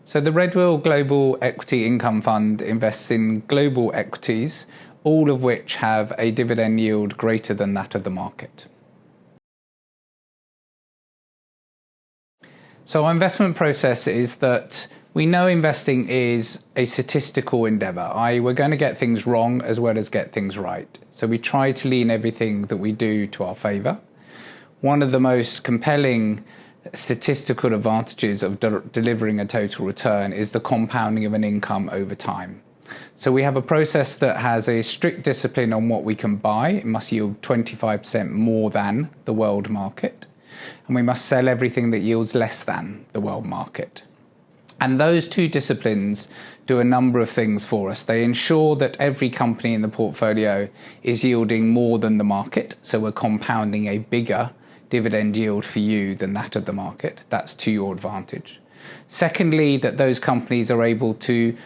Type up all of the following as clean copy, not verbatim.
So the Redwheel Global Equity Income Fund invests in global equities, all of which have a dividend yield greater than that of the market. So our investment process is that we know investing is a statistical endeavour, i.e. we're going to get things wrong as well as get things right. So we try to lean everything that we do to our favour. One of the most compelling statistical advantages of delivering a total return is the compounding of an income over time. So we have a process that has a strict discipline on what we can buy. It must yield 25% more than the world market. And we must sell everything that yields less than the world market. And those two disciplines do a number of things for us. They ensure that every company in the portfolio is yielding more than the market. So we're compounding a bigger dividend yield for you than that of the market. That's to your advantage. Secondly, that those companies are able to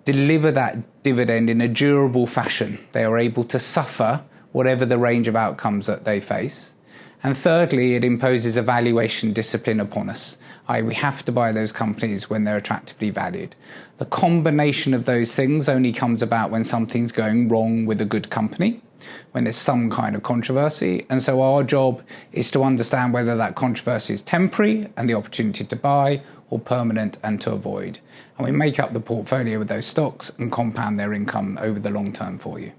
deliver that dividend in a durable fashion. They are able to suffer whatever the range of outcomes that they face. And thirdly, it imposes a valuation discipline upon us. We have to buy those companies when they're attractively valued. The combination of those things only comes about when something's going wrong with a good company, when there's some kind of controversy. And so our job is to understand whether that controversy is temporary and the opportunity to buy, or permanent and to avoid. And we make up the portfolio with those stocks and compound their income over the long term for you.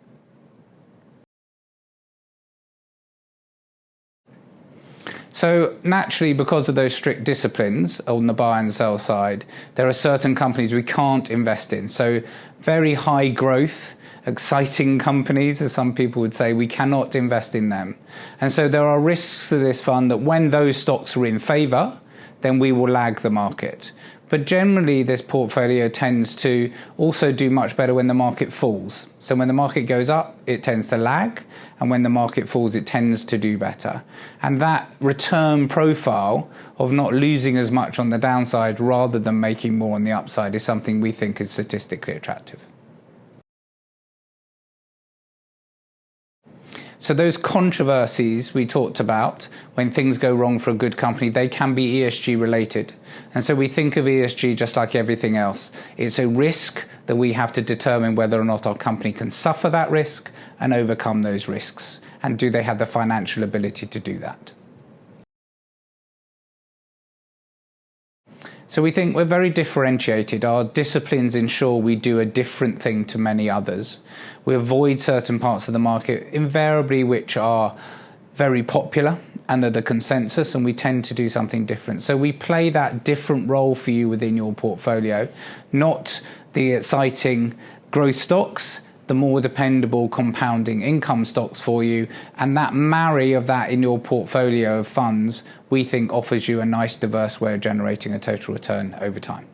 So naturally, because of those strict disciplines on the buy and sell side, there are certain companies we can't invest in. So very high growth, exciting companies, as some people would say, we cannot invest in them. And so there are risks to this fund that when those stocks are in favour, then we will lag the market. But generally, this portfolio tends to also do much better when the market falls. So when the market goes up, it tends to lag. And when the market falls, it tends to do better. And that return profile of not losing as much on the downside rather than making more on the upside is something we think is statistically attractive. So those controversies we talked about, when things go wrong for a good company, they can be ESG related. And so we think of ESG just like everything else. It's a risk that we have to determine whether or not our company can suffer that risk and overcome those risks. And do they have the financial ability to do that? So we think we're very differentiated. Our disciplines ensure we do a different thing to many others. We avoid certain parts of the market, invariably which are very popular and are the consensus, and we tend to do something different. So we play that different role for you within your portfolio, not the exciting growth stocks, the more dependable compounding income stocks for you, and that marry of that in your portfolio of funds, we think offers you a nice diverse way of generating a total return over time.